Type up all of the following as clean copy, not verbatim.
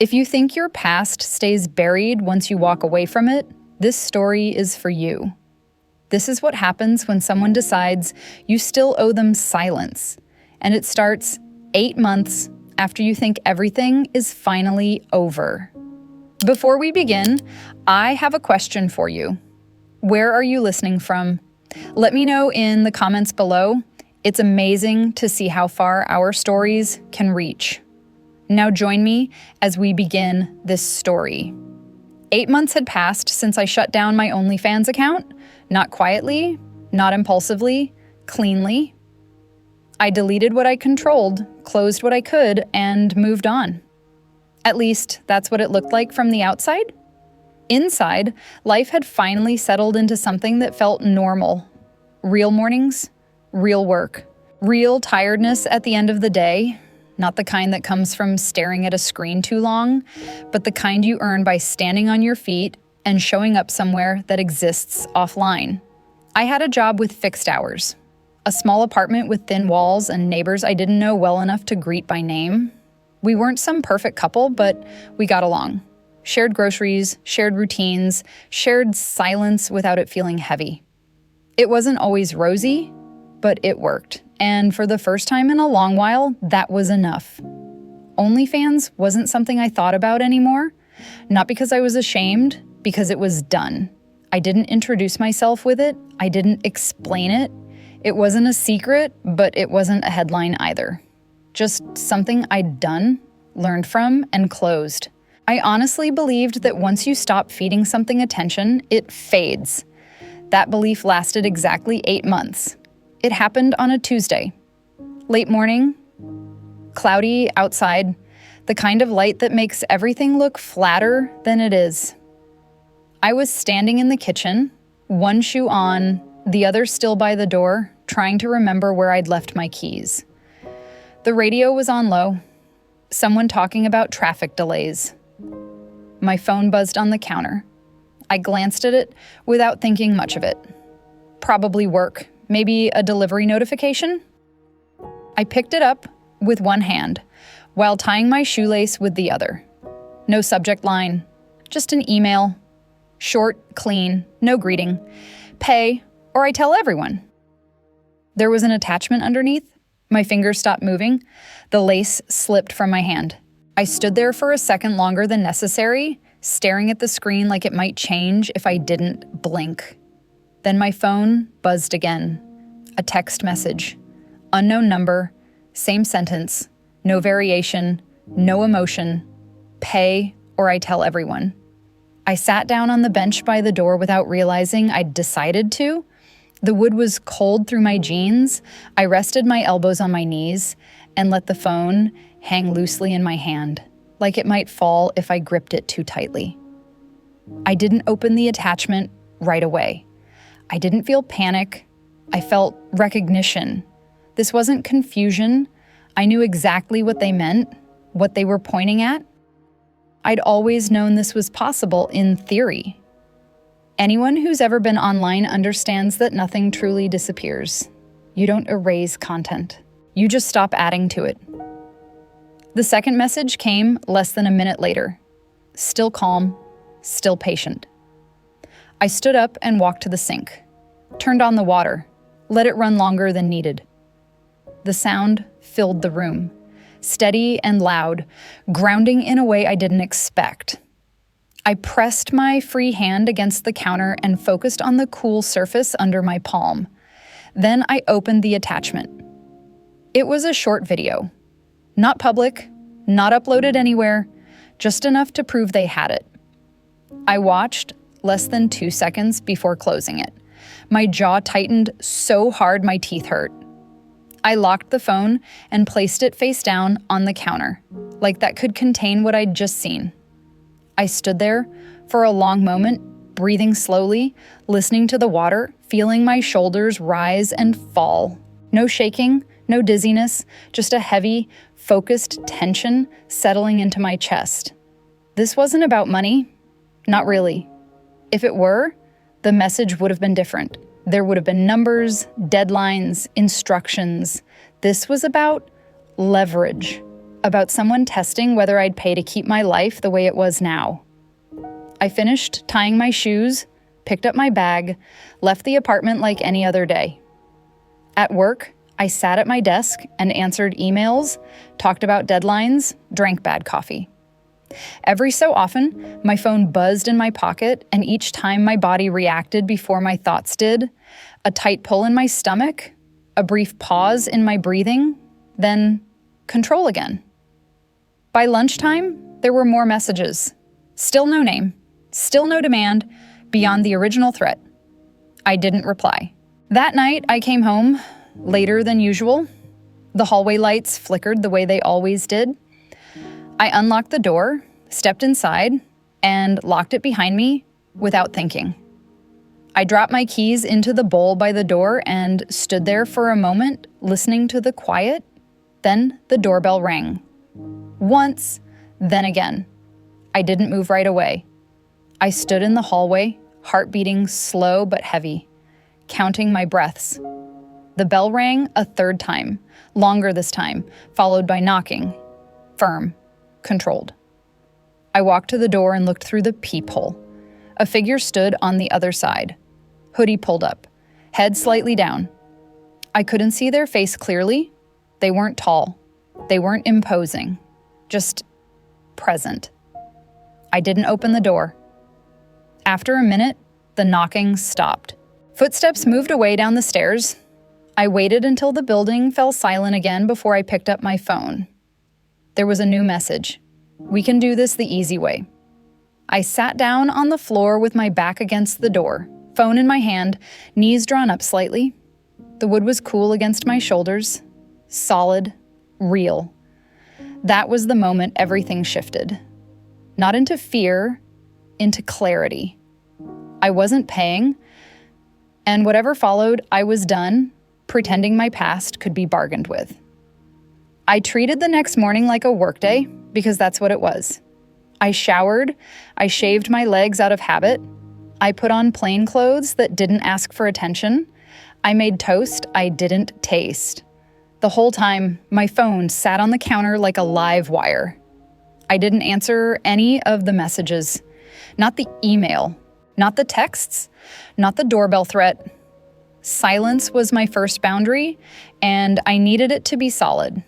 If you think your past stays buried once you walk away from it, this story is for you. This is what happens when someone decides you still owe them silence, and it starts 8 months after you think everything is finally over. Before we begin, I have a question for you. Where are you listening from? Let me know in the comments below. It's amazing to see how far our stories can reach. Now join me as we begin this story. 8 months had passed since I shut down my OnlyFans account. Not quietly, not impulsively, cleanly. I deleted what I controlled, closed what I could, and moved on. At least, that's what it looked like from the outside. Inside, life had finally settled into something that felt normal. Real mornings, real work, real tiredness at the end of the day. Not the kind that comes from staring at a screen too long, but the kind you earn by standing on your feet and showing up somewhere that exists offline. I had a job with fixed hours, a small apartment with thin walls and neighbors I didn't know well enough to greet by name. We weren't some perfect couple, but we got along. Shared groceries, shared routines, shared silence without it feeling heavy. It wasn't always rosy, but it worked. And for the first time in a long while, that was enough. OnlyFans wasn't something I thought about anymore. Not because I was ashamed, because it was done. I didn't introduce myself with it. I didn't explain it. It wasn't a secret, but it wasn't a headline either. Just something I'd done, learned from, and closed. I honestly believed that once you stop feeding something attention, it fades. That belief lasted exactly 8 months. It happened on a Tuesday. Late morning, cloudy outside, the kind of light that makes everything look flatter than it is. I was standing in the kitchen, one shoe on, the other still by the door, trying to remember where I'd left my keys. The radio was on low, someone talking about traffic delays. My phone buzzed on the counter. I glanced at it without thinking much of it. Probably work, maybe a delivery notification? I picked it up with one hand while tying my shoelace with the other. No subject line, just an email. Short, clean, no greeting. Pay, or I tell everyone. There was an attachment underneath. My fingers stopped moving. The lace slipped from my hand. I stood there for a second longer than necessary, staring at the screen like it might change if I didn't blink. Then my phone buzzed again. A text message. Unknown number, same sentence, no variation, no emotion. Pay, or I tell everyone. I sat down on the bench by the door without realizing I'd decided to. The wood was cold through my jeans. I rested my elbows on my knees and let the phone hang loosely in my hand, like it might fall if I gripped it too tightly. I didn't open the attachment right away. I didn't feel panic. I felt recognition. This wasn't confusion. I knew exactly what they meant, what they were pointing at. I'd always known this was possible in theory. Anyone who's ever been online understands that nothing truly disappears. You don't erase content. You just stop adding to it. The second message came less than a minute later. Still calm, still patient. I stood up and walked to the sink, turned on the water, let it run longer than needed. The sound filled the room, steady and loud, grounding in a way I didn't expect. I pressed my free hand against the counter and focused on the cool surface under my palm. Then I opened the attachment. It was a short video. Not public, not uploaded anywhere, just enough to prove they had it. I watched less than 2 seconds before closing it. My jaw tightened so hard my teeth hurt. I locked the phone and placed it face down on the counter, like that could contain what I'd just seen. I stood there for a long moment, breathing slowly, listening to the water, feeling my shoulders rise and fall. No shaking, no dizziness, just a heavy, focused tension settling into my chest. This wasn't about money. Not really. If it were, the message would have been different. There would have been numbers, deadlines, instructions. This was about leverage. about someone testing whether I'd pay to keep my life the way it was now. I finished tying my shoes, picked up my bag, left the apartment like any other day. At work, I sat at my desk and answered emails, talked about deadlines, drank bad coffee. Every so often, my phone buzzed in my pocket, and each time my body reacted before my thoughts did, a tight pull in my stomach, a brief pause in my breathing, then control again. By lunchtime, there were more messages. Still no name, still no demand, beyond the original threat. I didn't reply. That night, I came home, later than usual. The hallway lights flickered the way they always did. I unlocked the door, stepped inside, and locked it behind me without thinking. I dropped my keys into the bowl by the door and stood there for a moment, listening to the quiet. Then the doorbell rang. Once, then again. I didn't move right away. I stood in the hallway, heart beating slow but heavy, counting my breaths. The bell rang a third time, longer this time, followed by knocking. Firm, controlled. I walked to the door and looked through the peephole. A figure stood on the other side. Hoodie pulled up, head slightly down. I couldn't see their face clearly. They weren't tall. They weren't imposing. Just present. I didn't open the door. After a minute, the knocking stopped. Footsteps moved away down the stairs. I waited until the building fell silent again before I picked up my phone. There was a new message. We can do this the easy way. I sat down on the floor with my back against the door, phone in my hand, knees drawn up slightly. The wood was cool against my shoulders, solid, real. That was the moment everything shifted. Not into fear, into clarity. I wasn't paying, and whatever followed, I was done, pretending my past could be bargained with. I treated the next morning like a workday, because that's what it was. I showered, I shaved my legs out of habit, I put on plain clothes that didn't ask for attention, I made toast I didn't taste. The whole time, my phone sat on the counter like a live wire. I didn't answer any of the messages, not the email, not the texts, not the doorbell threat. Silence was my first boundary, and I needed it to be solid.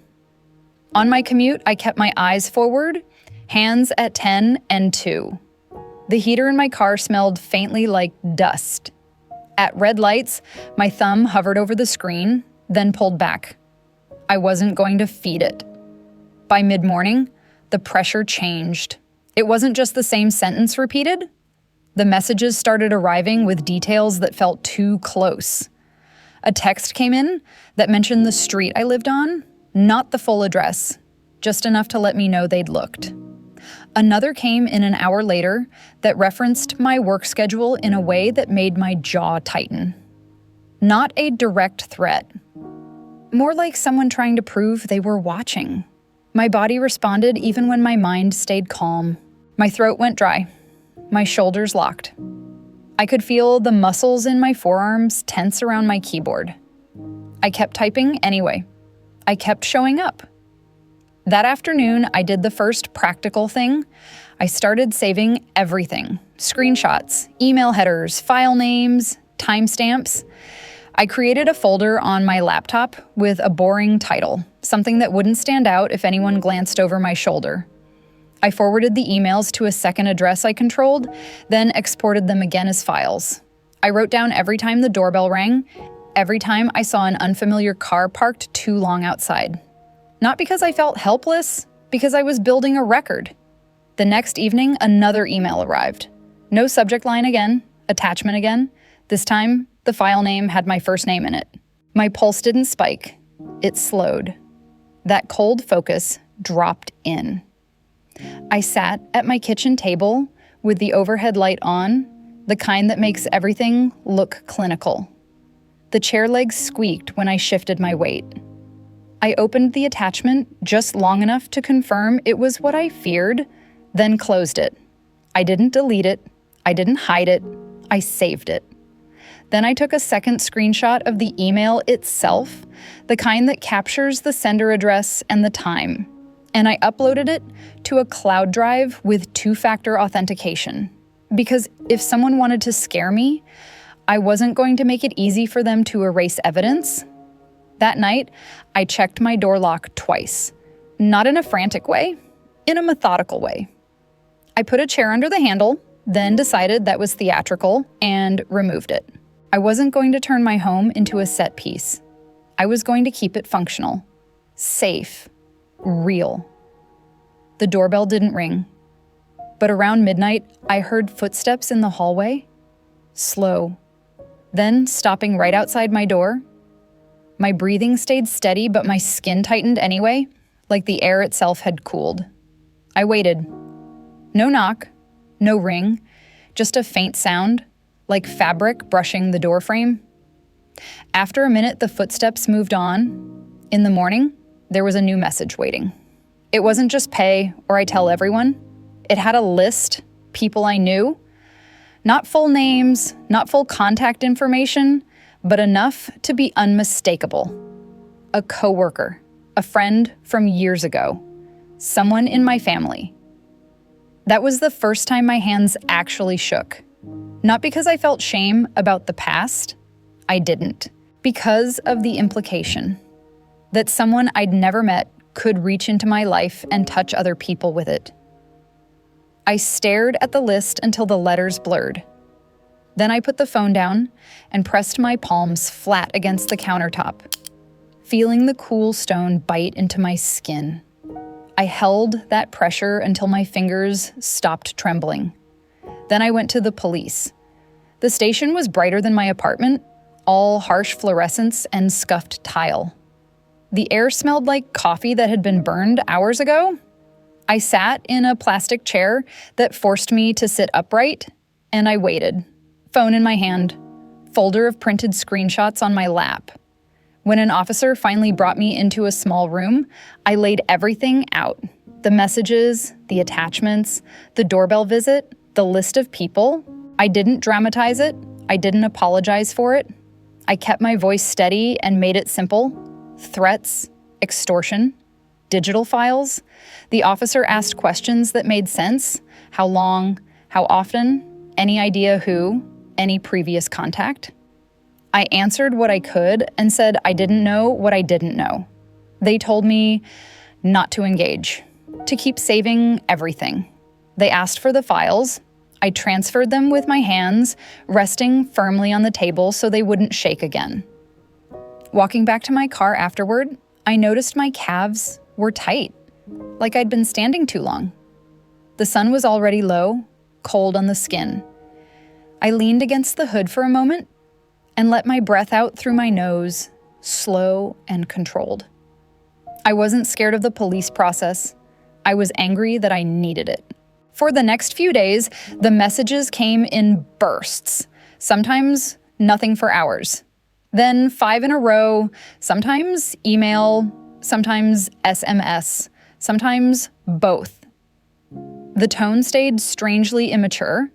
On my commute, I kept my eyes forward, hands at 10 and 2. The heater in my car smelled faintly like dust. At red lights, my thumb hovered over the screen, then pulled back. I wasn't going to feed it. By mid-morning, the pressure changed. It wasn't just the same sentence repeated. The messages started arriving with details that felt too close. A text came in that mentioned the street I lived on, not the full address, just enough to let me know they'd looked. Another came in an hour later that referenced my work schedule in a way that made my jaw tighten. Not a direct threat. More like someone trying to prove they were watching. My body responded even when my mind stayed calm. My throat went dry. My shoulders locked. I could feel the muscles in my forearms tense around my keyboard. I kept typing anyway. I kept showing up. That afternoon, I did the first practical thing. I started saving everything. Screenshots, email headers, file names, timestamps. I created a folder on my laptop with a boring title, something that wouldn't stand out if anyone glanced over my shoulder. I forwarded the emails to a second address I controlled, then exported them again as files. I wrote down every time the doorbell rang, every time I saw an unfamiliar car parked too long outside. Not because I felt helpless, because I was building a record. The next evening, another email arrived. No subject line again, attachment again. This time, the file name had my first name in it. My pulse didn't spike. It slowed. That cold focus dropped in. I sat at my kitchen table with the overhead light on, the kind that makes everything look clinical. The chair legs squeaked when I shifted my weight. I opened the attachment just long enough to confirm it was what I feared, then closed it. I didn't delete it. I didn't hide it. I saved it. Then I took a second screenshot of the email itself, the kind that captures the sender address and the time. and I uploaded it to a cloud drive with two-factor authentication. Because if someone wanted to scare me, I wasn't going to make it easy for them to erase evidence. That night, I checked my door lock twice. Not in a frantic way, in a methodical way. I put a chair under the handle, then decided that was theatrical, and removed it. I wasn't going to turn my home into a set piece. I was going to keep it functional, safe, real. The doorbell didn't ring, but around midnight, I heard footsteps in the hallway, slow, then stopping right outside my door. My breathing stayed steady, but my skin tightened anyway, like the air itself had cooled. I waited. No knock, no ring, just a faint sound, like fabric brushing the doorframe. After a minute, the footsteps moved on. In the morning, there was a new message waiting. It wasn't just pay or I tell everyone. It had a list, people I knew. Not full names, not full contact information, but enough to be unmistakable. A coworker, a friend from years ago, someone in my family. That was the first time my hands actually shook. Not because I felt shame about the past, I didn't. Because of the implication that someone I'd never met could reach into my life and touch other people with it. I stared at the list until the letters blurred. Then I put the phone down and pressed my palms flat against the countertop, feeling the cool stone bite into my skin. I held that pressure until my fingers stopped trembling. Then I went to the police. The station was brighter than my apartment, all harsh fluorescence and scuffed tile. The air smelled like coffee that had been burned hours ago. I sat in a plastic chair that forced me to sit upright, and I waited, phone in my hand, folder of printed screenshots on my lap. When an officer finally brought me into a small room, I laid everything out. The messages, the attachments, the doorbell visit, the list of people. I didn't dramatize it. I didn't apologize for it. I kept my voice steady and made it simple. Threats, extortion, digital files. The officer asked questions that made sense. How long? How often? Any idea who? Any previous contact? I answered what I could and said I didn't know what I didn't know. They told me not to engage, to keep saving everything. They asked for the files. I transferred them with my hands, resting firmly on the table so they wouldn't shake again. Walking back to my car afterward, I noticed my calves were tight, like I'd been standing too long. The sun was already low, cold on the skin. I leaned against the hood for a moment and let my breath out through my nose, slow and controlled. I wasn't scared of the police process. I was angry that I needed it. For the next few days, the messages came in bursts, sometimes nothing for hours. Then 5 in a row, sometimes email, sometimes SMS, sometimes both. The tone stayed strangely immature,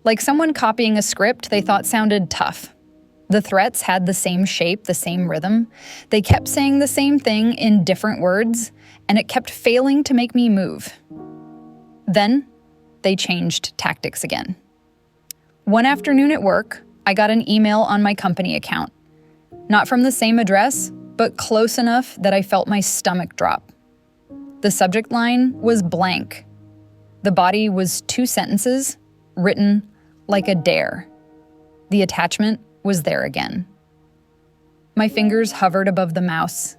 like someone copying a script they thought sounded tough. The threats had the same shape, the same rhythm. They kept saying the same thing in different words, and it kept failing to make me move. Then, they changed tactics again. One afternoon at work, I got an email on my company account. Not from the same address, but close enough that I felt my stomach drop. The subject line was blank. The body was 2 sentences, written like a dare. The attachment was there again. My fingers hovered above the mouse.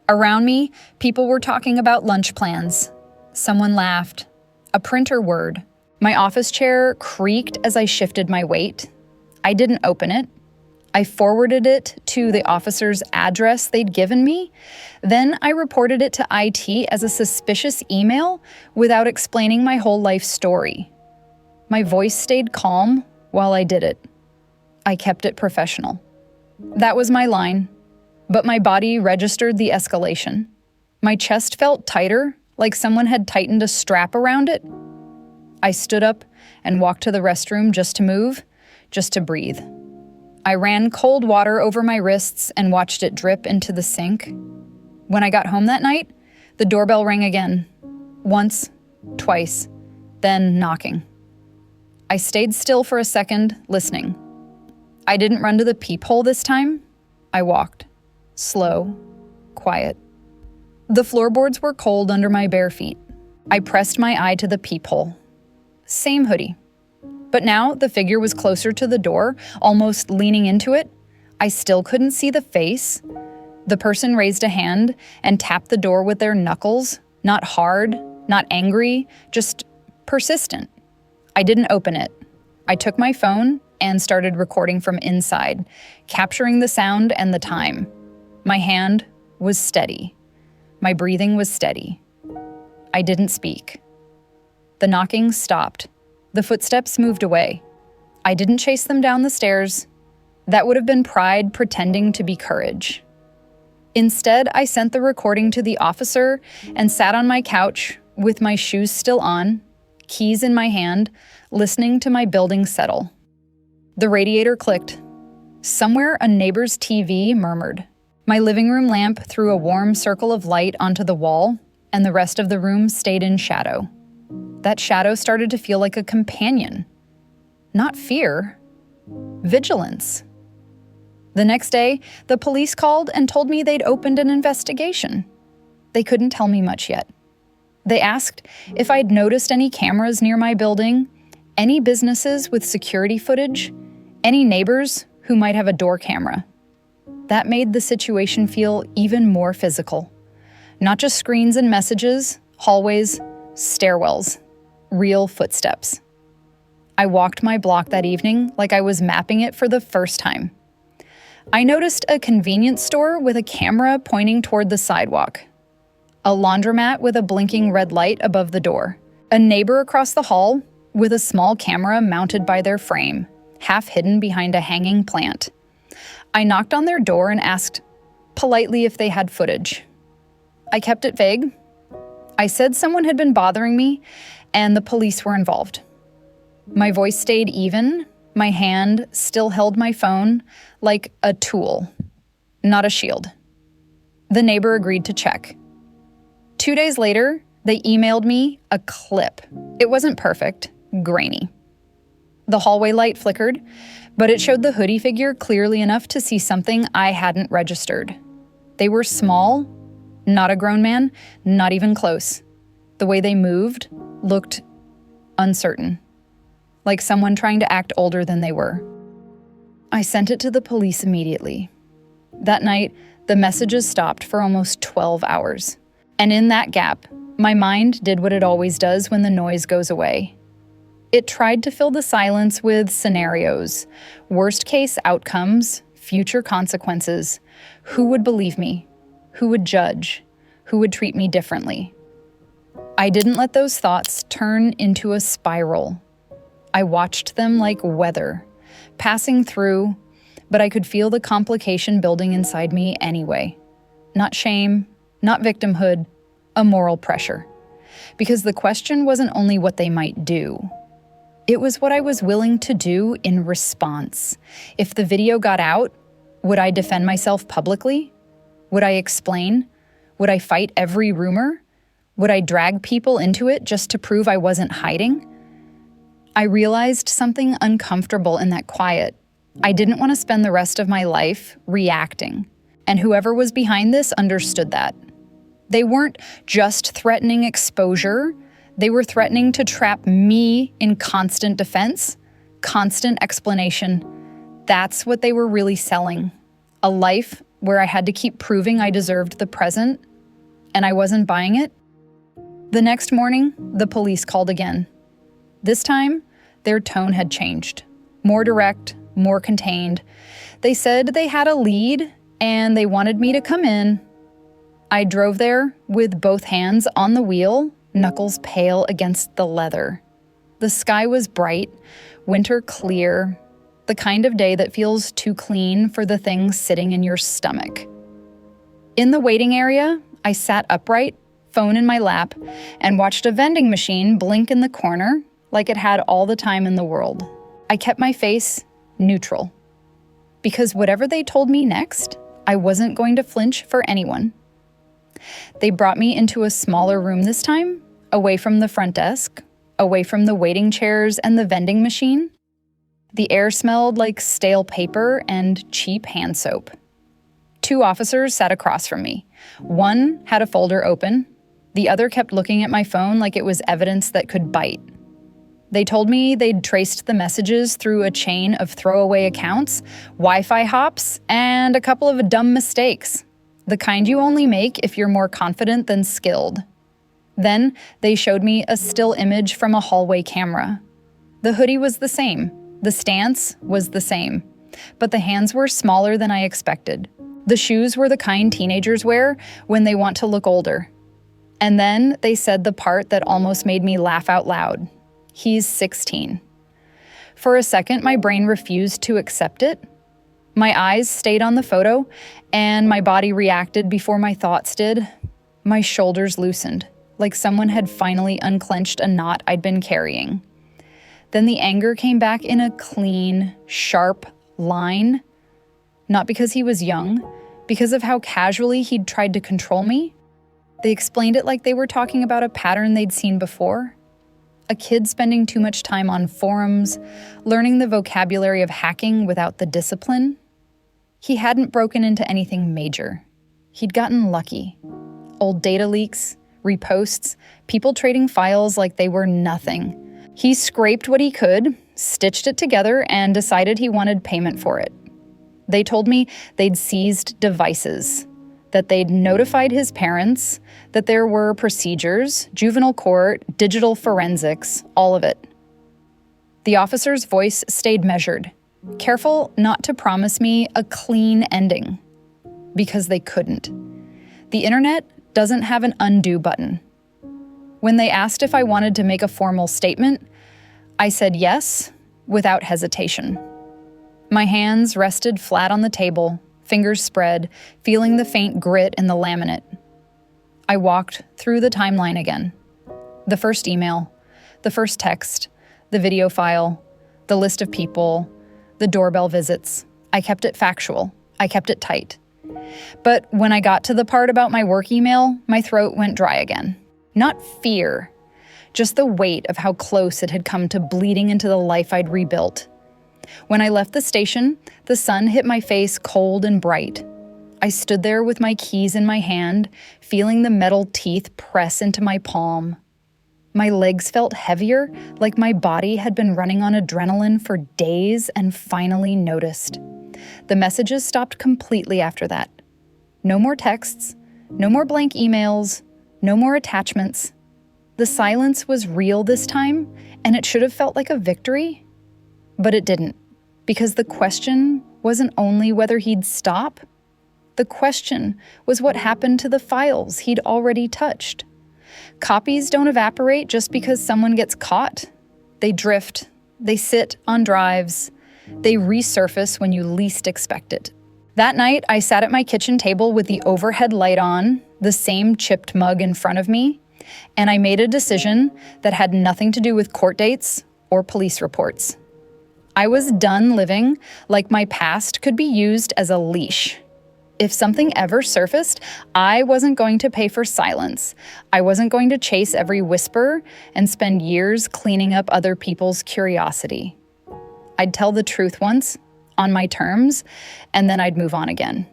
Around me, people were talking about lunch plans. Someone laughed. A printer word. My office chair creaked as I shifted my weight. I didn't open it. I forwarded it to the officer's address they'd given me. Then I reported it to IT as a suspicious email without explaining my whole life story. My voice stayed calm while I did it. I kept it professional. That was my line, but my body registered the escalation. My chest felt tighter, like someone had tightened a strap around it. I stood up and walked to the restroom just to move, just to breathe. I ran cold water over my wrists and watched it drip into the sink. When I got home that night, The doorbell rang again. Once, twice, then knocking. I stayed still for a second, listening. I didn't run to the peephole this time. I walked. Slow, quiet. The floorboards were cold under my bare feet. I pressed my eye to the peephole. Same hoodie. But now the figure was closer to the door, almost leaning into it. I still couldn't see the face. The person raised a hand and tapped the door with their knuckles, not hard, not angry, just persistent. I didn't open it. I took my phone and started recording from inside, capturing the sound and the time. My hand was steady. My breathing was steady. I didn't speak. The knocking stopped. The footsteps moved away. I didn't chase them down the stairs. That would have been pride pretending to be courage. Instead, I sent the recording to the officer and sat on my couch with my shoes still on, keys in my hand, listening to my building settle. The radiator clicked. Somewhere, a neighbor's TV murmured. My living room lamp threw a warm circle of light onto the wall, and the rest of the room stayed in shadow. That shadow started to feel like a companion. Not fear, vigilance. The next day, the police called and told me they'd opened an investigation. They couldn't tell me much yet. They asked if I'd noticed any cameras near my building, any businesses with security footage, any neighbors who might have a door camera. That made the situation feel even more physical. Not just screens and messages, hallways, stairwells, real footsteps. I walked my block that evening like I was mapping it for the first time. I noticed a convenience store with a camera pointing toward the sidewalk, a laundromat with a blinking red light above the door, a neighbor across the hall with a small camera mounted by their frame, half hidden behind a hanging plant. I knocked on their door and asked politely if they had footage. I kept it vague. I said someone had been bothering me and the police were involved. My voice stayed even. My hand still held my phone like a tool, not a shield. The neighbor agreed to check. 2 days later, they emailed me a clip. It wasn't perfect, grainy. The hallway light flickered, but it showed the hoodie figure clearly enough to see something I hadn't registered. They were small, not a grown man, not even close. The way they moved looked uncertain, like someone trying to act older than they were. I sent it to the police immediately. That night, the messages stopped for almost 12 hours. And in that gap, my mind did what it always does when the noise goes away. It tried to fill the silence with scenarios, worst-case outcomes, future consequences. Who would believe me? Who would judge? Who would treat me differently? I didn't let those thoughts turn into a spiral. I watched them like weather, passing through, but I could feel the complication building inside me anyway. Not shame, not victimhood, a moral pressure. Because the question wasn't only what they might do. It was what I was willing to do in response. If the video got out, would I defend myself publicly? Would I explain? Would I fight every rumor? Would I drag people into it just to prove I wasn't hiding? I realized something uncomfortable in that quiet. I didn't want to spend the rest of my life reacting. And whoever was behind this understood that. They weren't just threatening exposure. They were threatening to trap me in constant defense, constant explanation. That's what they were really selling. A life where I had to keep proving I deserved the present, and I wasn't buying it. The next morning, the police called again. This time, their tone had changed. More direct, more contained. They said they had a lead, and they wanted me to come in. I drove there with both hands on the wheel, knuckles pale against the leather. The sky was bright, winter clear, the kind of day that feels too clean for the things sitting in your stomach. In the waiting area, I sat upright, phone in my lap, and watched a vending machine blink in the corner like it had all the time in the world. I kept my face neutral. Because whatever they told me next, I wasn't going to flinch for anyone. They brought me into a smaller room this time, away from the front desk, away from the waiting chairs and the vending machine. The air smelled like stale paper and cheap hand soap. 2 officers sat across from me. One had a folder open. The other kept looking at my phone like it was evidence that could bite. They told me they'd traced the messages through a chain of throwaway accounts, Wi-Fi hops, and a couple of dumb mistakes. The kind you only make if you're more confident than skilled. Then they showed me a still image from a hallway camera. The hoodie was the same. The stance was the same. But the hands were smaller than I expected. The shoes were the kind teenagers wear when they want to look older. And then they said the part that almost made me laugh out loud. He's 16. For a second, my brain refused to accept it. My eyes stayed on the photo, and my body reacted before my thoughts did. My shoulders loosened, like someone had finally unclenched a knot I'd been carrying. Then the anger came back in a clean, sharp line. Not because he was young, because of how casually he'd tried to control me. They explained it like they were talking about a pattern they'd seen before. A kid spending too much time on forums, learning the vocabulary of hacking without the discipline. He hadn't broken into anything major. He'd gotten lucky. Old data leaks, reposts, people trading files like they were nothing. He scraped what he could, stitched it together, and decided he wanted payment for it. They told me they'd seized devices, that they'd notified his parents, that there were procedures, juvenile court, digital forensics, all of it. The officer's voice stayed measured, careful not to promise me a clean ending, because they couldn't. The internet doesn't have an undo button. When they asked if I wanted to make a formal statement, I said yes, without hesitation. My hands rested flat on the table, fingers spread, feeling the faint grit in the laminate. I walked through the timeline again. The first email, the first text, the video file, the list of people, the doorbell visits. I kept it factual. I kept it tight. But when I got to the part about my work email, my throat went dry again. Not fear, just the weight of how close it had come to bleeding into the life I'd rebuilt. When I left the station, the sun hit my face cold and bright. I stood there with my keys in my hand, feeling the metal teeth press into my palm. My legs felt heavier, like my body had been running on adrenaline for days and finally noticed. The messages stopped completely after that. No more texts, no more blank emails, no more attachments. The silence was real this time, and it should have felt like a victory. But it didn't, because the question wasn't only whether he'd stop. The question was what happened to the files he'd already touched. Copies don't evaporate just because someone gets caught. They drift, they sit on drives, they resurface when you least expect it. That night, I sat at my kitchen table with the overhead light on, the same chipped mug in front of me, and I made a decision that had nothing to do with court dates or police reports. I was done living like my past could be used as a leash. If something ever surfaced, I wasn't going to pay for silence. I wasn't going to chase every whisper and spend years cleaning up other people's curiosity. I'd tell the truth once, on my terms, and then I'd move on again.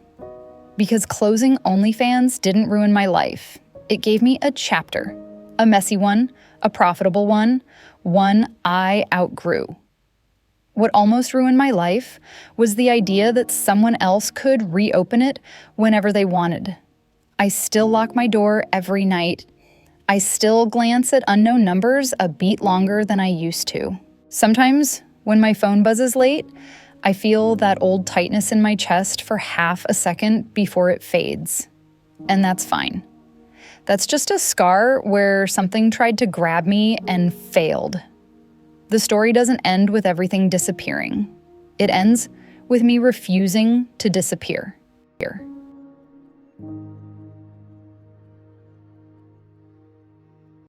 Because closing OnlyFans didn't ruin my life. It gave me a chapter, a messy one, a profitable one I outgrew. What almost ruined my life was the idea that someone else could reopen it whenever they wanted. I still lock my door every night. I still glance at unknown numbers a beat longer than I used to. Sometimes, when my phone buzzes late, I feel that old tightness in my chest for half a second before it fades. And that's fine. That's just a scar where something tried to grab me and failed. The story doesn't end with everything disappearing. It ends with me refusing to disappear.